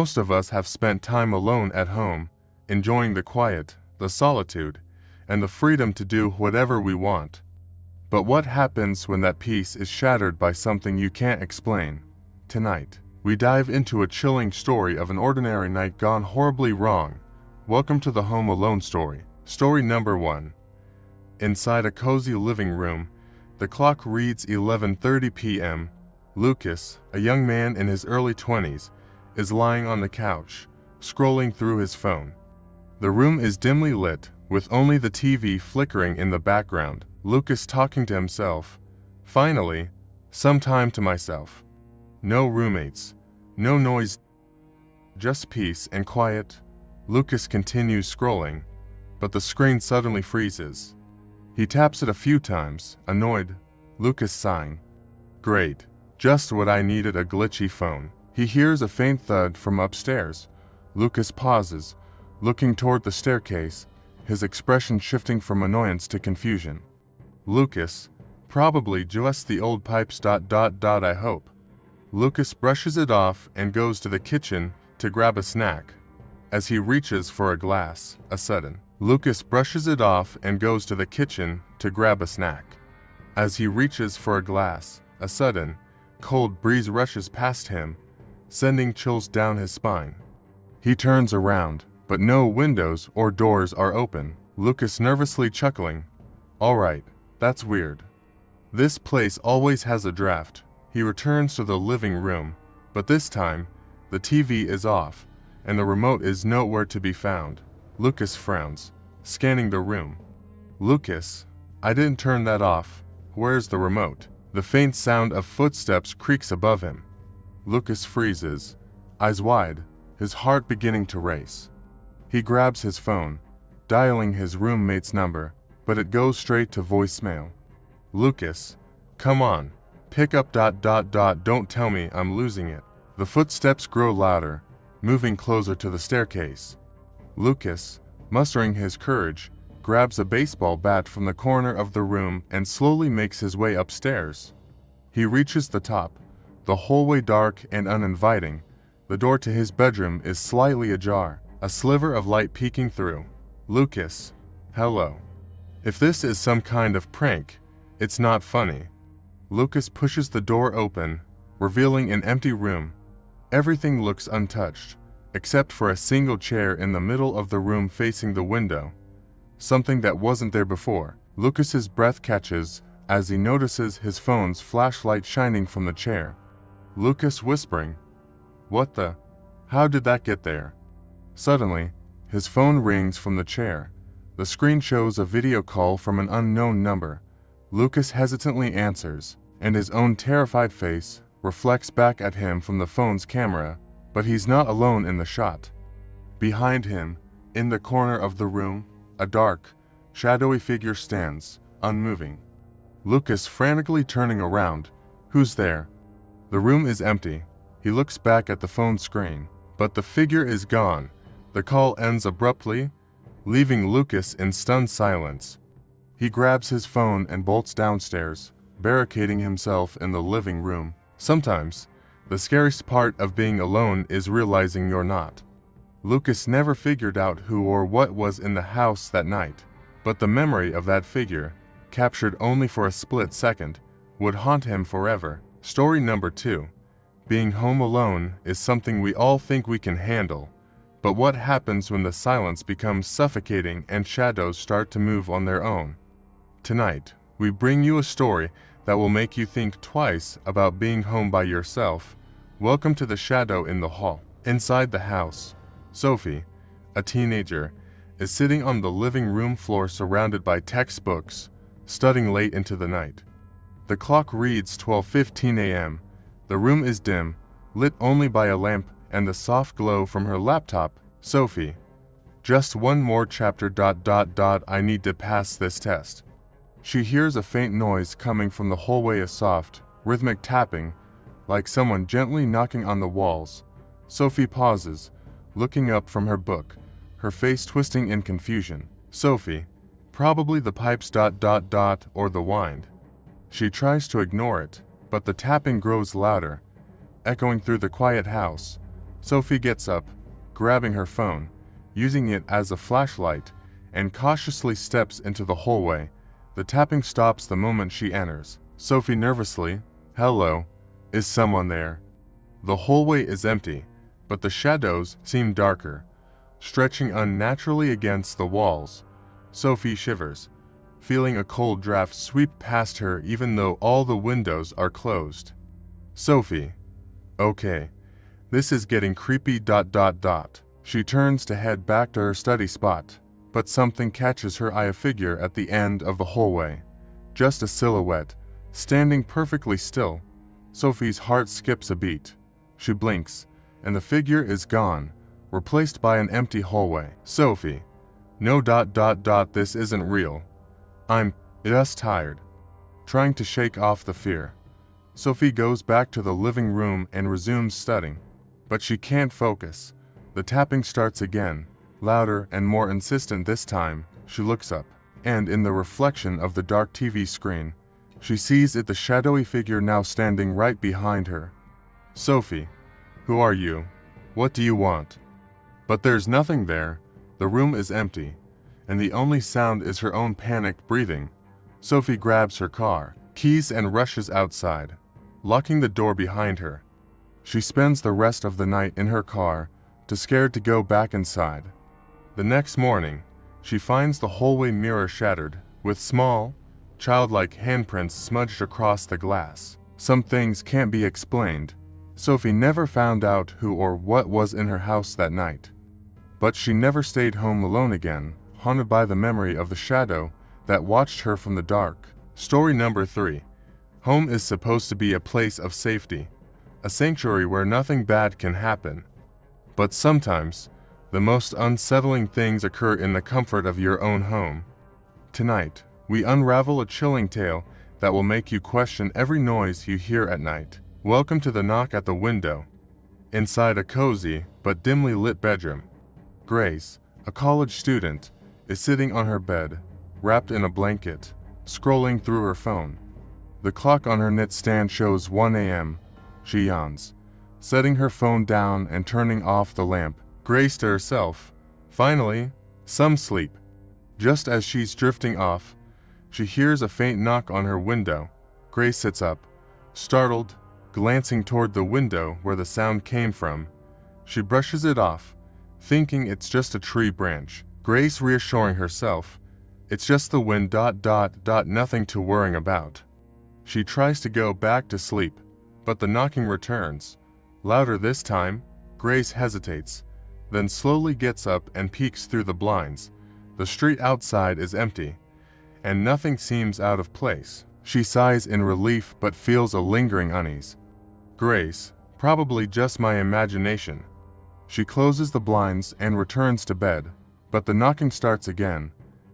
Most of us have spent time alone at home, enjoying the quiet, the solitude, and the freedom to do whatever we want. But what happens when that peace is shattered by something you can't explain? Tonight, we dive into a chilling story of an ordinary night gone horribly wrong. Welcome to the Home Alone story. Story number 1. Inside a cozy living room, the clock reads 11:30 p.m. Lucas, a young man in his early 20s, is lying on the couch, scrolling through his phone. The room is dimly lit, with only the TV flickering in the background. Lucas talking to himself. Finally, some time to myself. No roommates, no noise, just peace and quiet. Lucas continues scrolling, but the screen suddenly freezes. He taps it a few times, annoyed. Lucas sighing. Great, just what I needed, a glitchy phone. He hears a faint thud from upstairs. Lucas pauses, looking toward the staircase, his expression shifting from annoyance to confusion. Lucas, probably just the old pipes. I hope. Lucas brushes it off and goes to the kitchen to grab a snack. As he reaches for a glass, Lucas brushes it off and goes to the kitchen to grab a snack. As he reaches for a glass, a sudden, cold breeze rushes past him, sending chills down his spine. He turns around, but no windows or doors are open. Lucas nervously chuckling. All right, that's weird. This place always has a draft. He returns to the living room, but this time, the TV is off, and the remote is nowhere to be found. Lucas frowns, scanning the room. Lucas, I didn't turn that off. Where's the remote? The faint sound of footsteps creaks above him. Lucas freezes, eyes wide, his heart beginning to race. He grabs his phone, dialing his roommate's number, but it goes straight to voicemail. Lucas, come on, pick up. Don't tell me I'm losing it. The footsteps grow louder, moving closer to the staircase. Lucas, mustering his courage, grabs a baseball bat from the corner of the room and slowly makes his way upstairs. He reaches the top, the hallway dark and uninviting. The door to his bedroom is slightly ajar, a sliver of light peeking through. Lucas, hello. If this is some kind of prank, it's not funny. Lucas pushes the door open, revealing an empty room. Everything looks untouched, except for a single chair in the middle of the room facing the window. Something that wasn't there before. Lucas's breath catches as he notices his phone's flashlight shining from the chair. Lucas whispering, "What the? How did that get there?" Suddenly, his phone rings from the chair. The screen shows a video call from an unknown number. Lucas hesitantly answers, and his own terrified face reflects back at him from the phone's camera, but he's not alone in the shot. Behind him, in the corner of the room, a dark, shadowy figure stands, unmoving. Lucas frantically turning around. Who's there? The room is empty. He looks back at the phone screen, but the figure is gone. The call ends abruptly, leaving Lucas in stunned silence. He grabs his phone and bolts downstairs, barricading himself in the living room. Sometimes, the scariest part of being alone is realizing you're not. Lucas never figured out who or what was in the house that night, but the memory of that figure, captured only for a split second, would haunt him forever. Story number 2. Being home alone is something we all think we can handle, but what happens when the silence becomes suffocating and shadows start to move on their own? Tonight, we bring you a story that will make you think twice about being home by yourself. Welcome to The Shadow in the Hall. Inside the house, Sophie, a teenager, is sitting on the living room floor surrounded by textbooks, studying late into the night. The clock reads 12:15 a.m. The room is dim, lit only by a lamp and the soft glow from her laptop. Sophie, just one more chapter. I need to pass this test. She hears a faint noise coming from the hallway, a soft, rhythmic tapping, like someone gently knocking on the walls. Sophie pauses, looking up from her book, her face twisting in confusion. Sophie, probably the pipes. Or the wind. She tries to ignore it, but the tapping grows louder, echoing through the quiet house. Sophie gets up, grabbing her phone, using it as a flashlight, and cautiously steps into the hallway. The tapping stops the moment she enters. Sophie nervously, "Hello, is someone there?" The hallway is empty, but the shadows seem darker, stretching unnaturally against the walls. Sophie shivers, feeling a cold draft sweep past her even though all the windows are closed. Sophie. Okay. This is getting creepy. She turns to head back to her study spot, but something catches her eye, a figure at the end of the hallway. Just a silhouette, standing perfectly still. Sophie's heart skips a beat. She blinks, and the figure is gone, replaced by an empty hallway. Sophie. No. This isn't real. I'm just tired. Trying to shake off the fear, Sophie goes back to the living room and resumes studying. But she can't focus. The tapping starts again, louder and more insistent this time. She looks up, and in the reflection of the dark TV screen, she sees it, the shadowy figure now standing right behind her. Sophie. Who are you? What do you want? But there's nothing there. The room is empty, and the only sound is her own panicked breathing. Sophie grabs her car keys and rushes outside, locking the door behind her. She spends the rest of the night in her car, too scared to go back inside. The next morning, she finds the hallway mirror shattered, with small, childlike handprints smudged across the glass. Some things can't be explained. Sophie never found out who or what was in her house that night. But she never stayed home alone again, haunted by the memory of the shadow that watched her from the dark. Story number 3. Home is supposed to be a place of safety, a sanctuary where nothing bad can happen. But sometimes, the most unsettling things occur in the comfort of your own home. Tonight, we unravel a chilling tale that will make you question every noise you hear at night. Welcome to the knock at the window. Inside a cozy but dimly lit bedroom, Grace, a college student, is sitting on her bed, wrapped in a blanket, scrolling through her phone. The clock on her nightstand shows 1 a.m. She yawns, setting her phone down and turning off the lamp. Grace to herself, finally, some sleep. Just as she's drifting off, she hears a faint knock on her window. Grace sits up, startled, glancing toward the window where the sound came from. She brushes it off, thinking it's just a tree branch. Grace reassuring herself, it's just the wind. Nothing to worry about. She tries to go back to sleep, but the knocking returns. Louder this time. Grace hesitates, then slowly gets up and peeks through the blinds. The street outside is empty, and nothing seems out of place. She sighs in relief but feels a lingering unease. Grace, probably just my imagination. She closes the blinds and returns to bed, but the knocking starts again,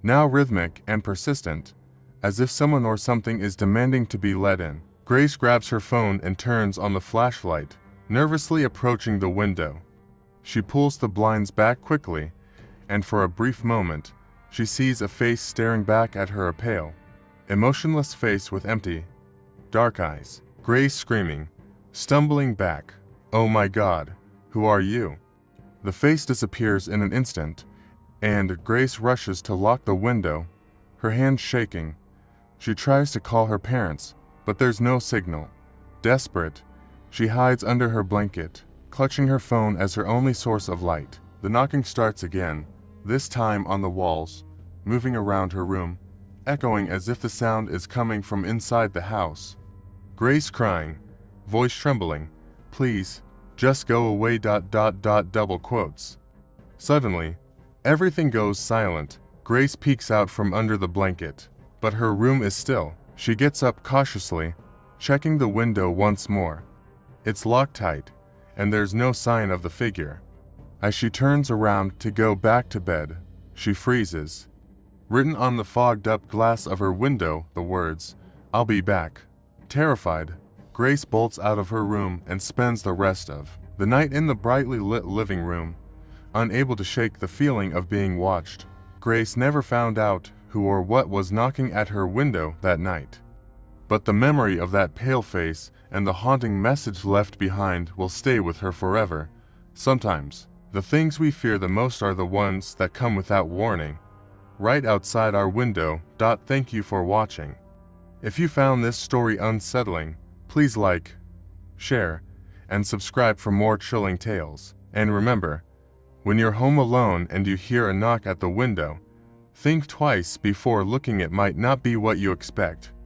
now rhythmic and persistent, as if someone or something is demanding to be let in. Grace grabs her phone and turns on the flashlight, nervously approaching the window. She pulls the blinds back quickly, and for a brief moment, she sees a face staring back at her, a pale, emotionless face with empty, dark eyes. Grace screaming, stumbling back. Oh my God, who are you? The face disappears in an instant, and Grace rushes to lock the window, her hands shaking. She tries to call her parents, but there's no signal. Desperate, she hides under her blanket, clutching her phone as her only source of light. The knocking starts again, this time on the walls, moving around her room, echoing as if the sound is coming from inside the house. Grace crying, voice trembling, please, just go away. Double quotes. Suddenly, everything goes silent. Grace peeks out from under the blanket, but her room is still. She gets up cautiously, checking the window once more. It's locked tight, and there's no sign of the figure. As she turns around to go back to bed, she freezes. Written on the fogged-up glass of her window, the words, "I'll be back." Terrified, Grace bolts out of her room and spends the rest of the night in the brightly lit living room, unable to shake the feeling of being watched. Grace never found out who or what was knocking at her window that night. But the memory of that pale face and the haunting message left behind will stay with her forever. Sometimes, the things we fear the most are the ones that come without warning, right outside our window. Thank you for watching. If you found this story unsettling, please like, share, and subscribe for more chilling tales. And remember, when you're home alone and you hear a knock at the window, think twice before looking. It might not be what you expect.